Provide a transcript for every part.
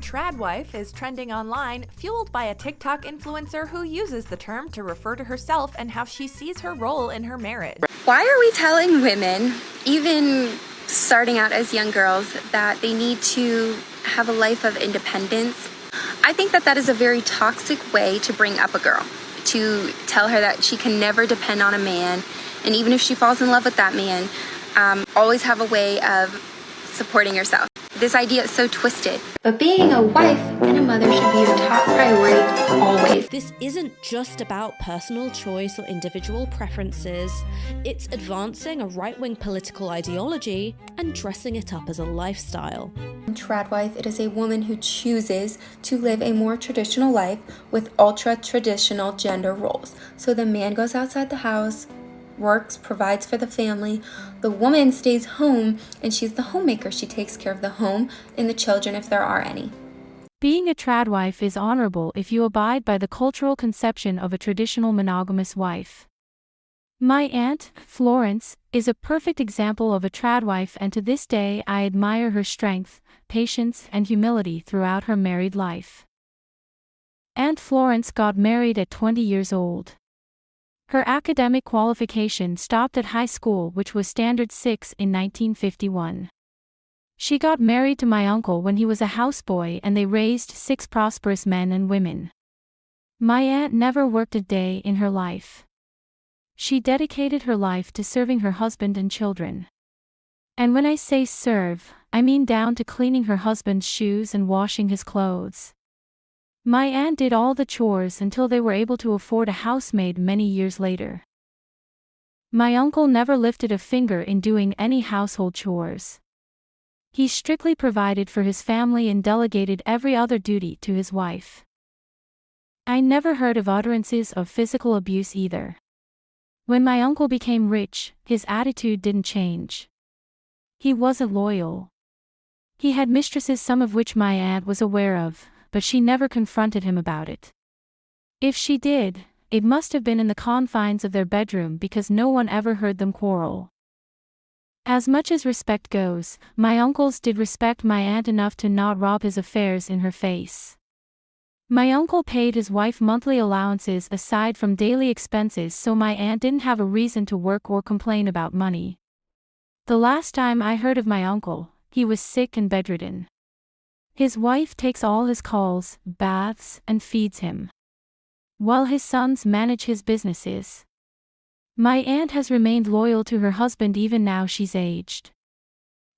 Tradwife is trending online, fueled by a TikTok influencer who uses the term to refer to herself and how she sees her role in her marriage. Why are we telling women, even starting out as young girls, that they need to have a life of independence? I think that is a very toxic way to bring up a girl, to tell her that she can never depend on a man, and even if she falls in love with that man, always have a way of supporting yourself. This idea is so twisted. But being a wife and a mother should be the top priority always. This isn't just about personal choice or individual preferences. It's advancing a right-wing political ideology and dressing it up as a lifestyle. Tradwife, it is a woman who chooses to live a more traditional life with ultra-traditional gender roles. So the man goes outside the house, works, provides for the family. The woman stays home and she's the homemaker. She takes care of the home and the children if there are any. Being a tradwife is honorable if you abide by the cultural conception of a traditional monogamous wife. My aunt, Florence, is a perfect example of a tradwife, and to this day I admire her strength, patience, and humility throughout her married life. Aunt Florence got married at 20 years old. Her academic qualification stopped at high school, which was Standard 6 in 1951. She got married to my uncle when he was a houseboy, and they raised 6 prosperous men and women. My aunt never worked a day in her life. She dedicated her life to serving her husband and children. And when I say serve, I mean down to cleaning her husband's shoes and washing his clothes. My aunt did all the chores until they were able to afford a housemaid many years later. My uncle never lifted a finger in doing any household chores. He strictly provided for his family and delegated every other duty to his wife. I never heard of utterances of physical abuse either. When my uncle became rich, his attitude didn't change. He wasn't loyal. He had mistresses, some of which my aunt was aware of, but she never confronted him about it. If she did, it must have been in the confines of their bedroom, because no one ever heard them quarrel. As much as respect goes, my uncles did respect my aunt enough to not rob his affairs in her face. My uncle paid his wife monthly allowances aside from daily expenses, so my aunt didn't have a reason to work or complain about money. The last time I heard of my uncle, he was sick and bedridden. His wife takes all his calls, baths, and feeds him, while his sons manage his businesses. My aunt has remained loyal to her husband even now she's aged.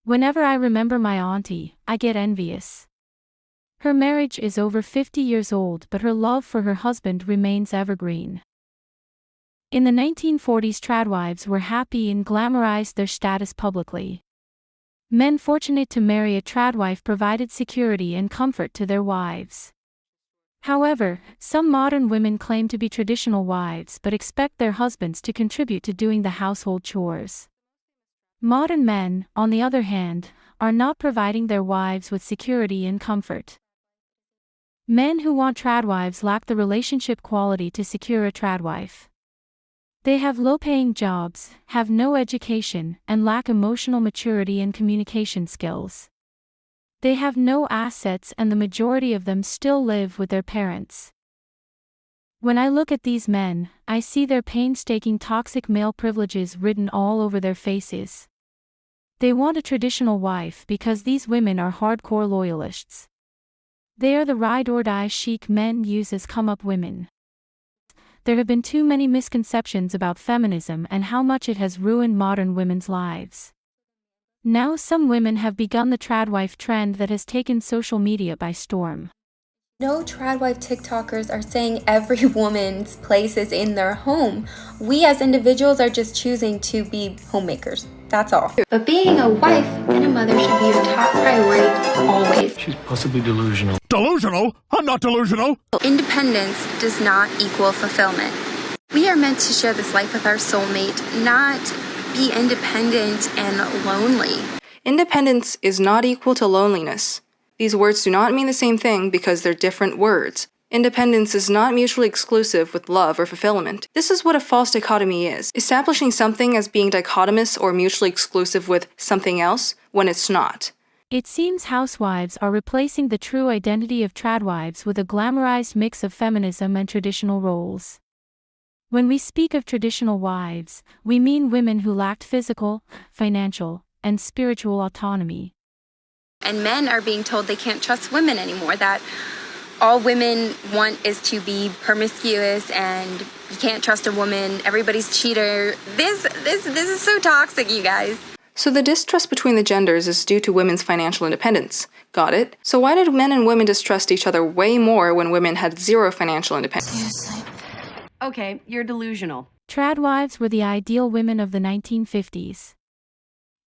Whenever I remember my auntie, I get envious. Her marriage is over 50 years old, but her love for her husband remains evergreen. In the 1940s, tradwives were happy and glamorized their status publicly. Men fortunate to marry a tradwife provided security and comfort to their wives. However, some modern women claim to be traditional wives but expect their husbands to contribute to doing the household chores. Modern men, on the other hand, are not providing their wives with security and comfort. Men who want tradwives lack the relationship quality to secure a tradwife. They have low-paying jobs, have no education, and lack emotional maturity and communication skills. They have no assets, and the majority of them still live with their parents. When I look at these men, I see their painstaking toxic male privileges written all over their faces. They want a traditional wife because these women are hardcore loyalists. They are the ride-or-die chic men use as come-up women. There have been too many misconceptions about feminism and how much it has ruined modern women's lives. Now some women have begun the tradwife trend that has taken social media by storm. No tradwife TikTokers are saying every woman's place is in their home. We as individuals are just choosing to be homemakers. That's all. But being a wife and a mother should be the top priority always. She's possibly delusional. Delusional? I'm not delusional. Independence does not equal fulfillment. We are meant to share this life with our soulmate, not be independent and lonely. Independence is not equal to loneliness. These words do not mean the same thing because they're different words. Independence is not mutually exclusive with love or fulfillment. This is what a false dichotomy is, establishing something as being dichotomous or mutually exclusive with something else when it's not. It seems housewives are replacing the true identity of tradwives with a glamorized mix of feminism and traditional roles. When we speak of traditional wives, we mean women who lacked physical, financial, and spiritual autonomy. And men are being told they can't trust women anymore, that all women want is to be promiscuous and you can't trust a woman, everybody's cheater. This is so toxic, you guys. So the distrust between the genders is due to women's financial independence. Got it? So why did men and women distrust each other way more when women had zero financial independence? Seriously. Okay, you're delusional. Tradwives were the ideal women of the 1950s.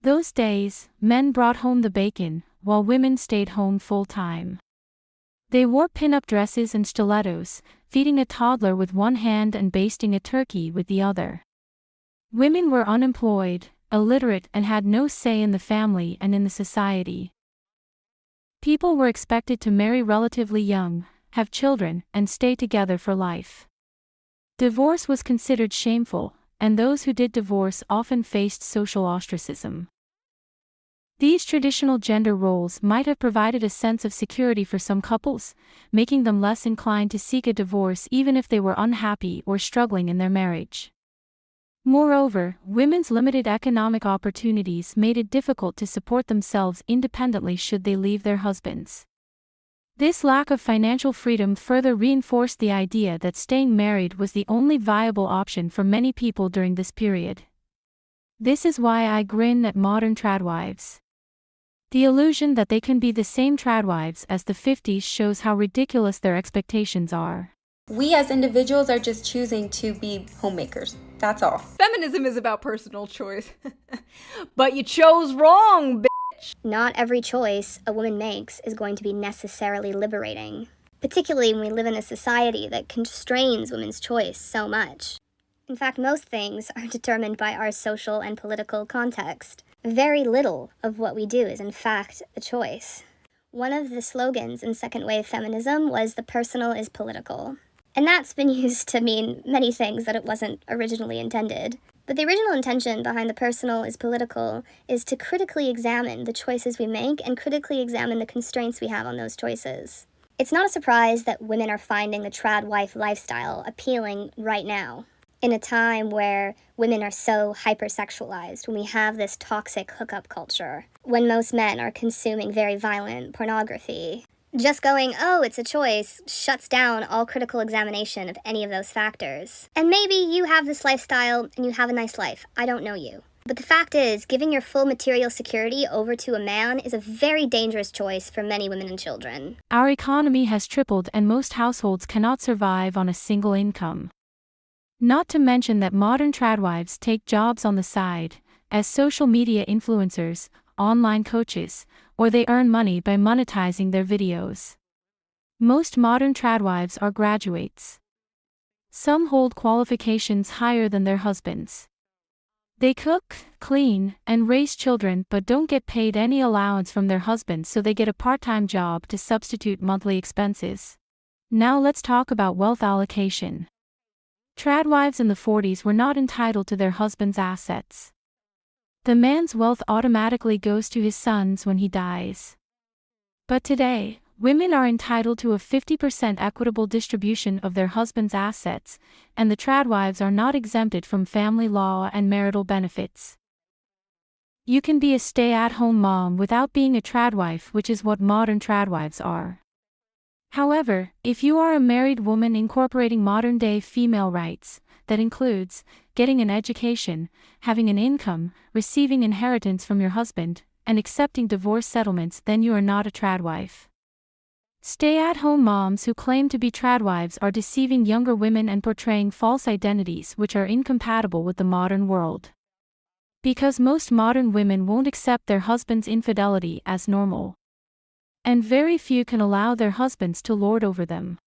Those days, men brought home the bacon, while women stayed home full-time. They wore pin-up dresses and stilettos, feeding a toddler with one hand and basting a turkey with the other. Women were unemployed, illiterate, and had no say in the family and in the society. People were expected to marry relatively young, have children, and stay together for life. Divorce was considered shameful, and those who did divorce often faced social ostracism. These traditional gender roles might have provided a sense of security for some couples, making them less inclined to seek a divorce even if they were unhappy or struggling in their marriage. Moreover, women's limited economic opportunities made it difficult to support themselves independently should they leave their husbands. This lack of financial freedom further reinforced the idea that staying married was the only viable option for many people during this period. This is why I grin at modern tradwives. The illusion that they can be the same tradwives as the 50s shows how ridiculous their expectations are. We as individuals are just choosing to be homemakers. That's all. Feminism is about personal choice. But you chose wrong, bitch! Not every choice a woman makes is going to be necessarily liberating, particularly when we live in a society that constrains women's choice so much. In fact, most things are determined by our social and political context. Very little of what we do is in fact a choice. One of the slogans in second wave feminism was "the personal is political." And that's been used to mean many things that it wasn't originally intended. But the original intention behind "the personal is political" is to critically examine the choices we make and critically examine the constraints we have on those choices. It's not a surprise that women are finding the tradwife lifestyle appealing right now, in a time where women are so hypersexualized, when we have this toxic hookup culture, when most men are consuming very violent pornography. Just going, "Oh, it's a choice," shuts down all critical examination of any of those factors. And maybe you have this lifestyle and you have a nice life. I don't know you. But the fact is, giving your full material security over to a man is a very dangerous choice for many women and children. Our economy has tripled and most households cannot survive on a single income. Not to mention that modern tradwives take jobs on the side, as social media influencers, online coaches, or they earn money by monetizing their videos. Most modern tradwives are graduates. Some hold qualifications higher than their husbands. They cook, clean, and raise children but don't get paid any allowance from their husbands, so they get a part-time job to substitute monthly expenses. Now let's talk about wealth allocation. Tradwives in the 40s were not entitled to their husband's assets. The man's wealth automatically goes to his sons when he dies. But today, women are entitled to a 50% equitable distribution of their husband's assets, and the tradwives are not exempted from family law and marital benefits. You can be a stay-at-home mom without being a tradwife, which is what modern tradwives are. However, if you are a married woman incorporating modern-day female rights, that includes getting an education, having an income, receiving inheritance from your husband, and accepting divorce settlements, then you are not a tradwife. Stay-at-home moms who claim to be tradwives are deceiving younger women and portraying false identities which are incompatible with the modern world. Because most modern women won't accept their husband's infidelity as normal. And very few can allow their husbands to lord over them.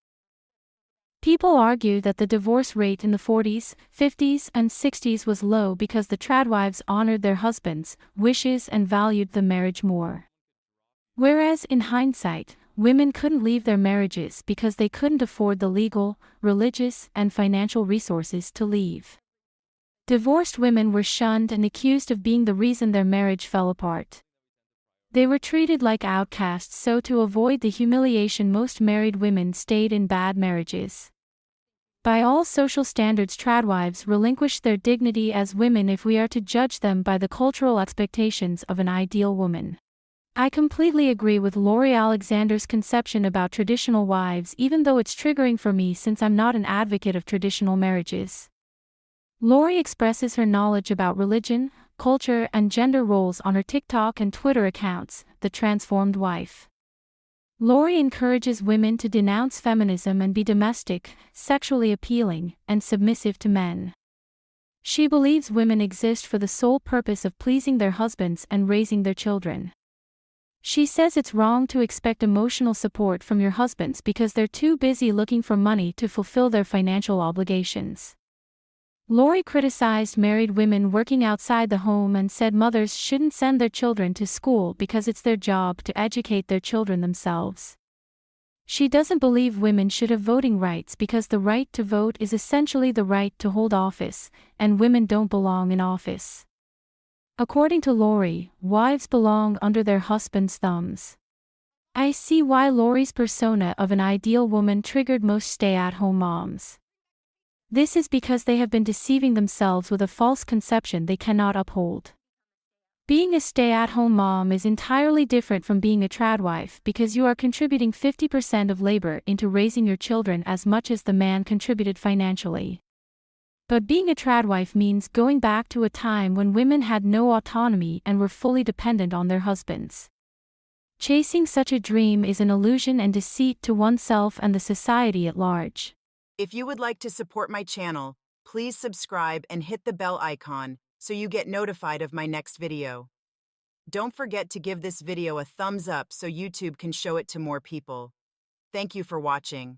People argue that the divorce rate in the 40s, 50s, and 60s was low because the tradwives honored their husbands' wishes and valued the marriage more. Whereas in hindsight, women couldn't leave their marriages because they couldn't afford the legal, religious, and financial resources to leave. Divorced women were shunned and accused of being the reason their marriage fell apart. They were treated like outcasts, so to avoid the humiliation most married women stayed in bad marriages. By all social standards, tradwives relinquish their dignity as women if we are to judge them by the cultural expectations of an ideal woman. I completely agree with Laurie Alexander's conception about traditional wives, even though it's triggering for me since I'm not an advocate of traditional marriages. Laurie expresses her knowledge about religion, culture, and gender roles on her TikTok and Twitter accounts, The Transformed Wife. Laurie encourages women to denounce feminism and be domestic, sexually appealing, and submissive to men. She believes women exist for the sole purpose of pleasing their husbands and raising their children. She says it's wrong to expect emotional support from your husbands because they're too busy looking for money to fulfill their financial obligations. Laurie criticized married women working outside the home and said mothers shouldn't send their children to school because it's their job to educate their children themselves. She doesn't believe women should have voting rights because the right to vote is essentially the right to hold office, and women don't belong in office. According to Laurie, wives belong under their husbands' thumbs. I see why Laurie's persona of an ideal woman triggered most stay-at-home moms. This is because they have been deceiving themselves with a false conception they cannot uphold. Being a stay-at-home mom is entirely different from being a tradwife because you are contributing 50% of labor into raising your children as much as the man contributed financially. But being a tradwife means going back to a time when women had no autonomy and were fully dependent on their husbands. Chasing such a dream is an illusion and deceit to oneself and the society at large. If you would like to support my channel, please subscribe and hit the bell icon so you get notified of my next video. Don't forget to give this video a thumbs up so YouTube can show it to more people. Thank you for watching.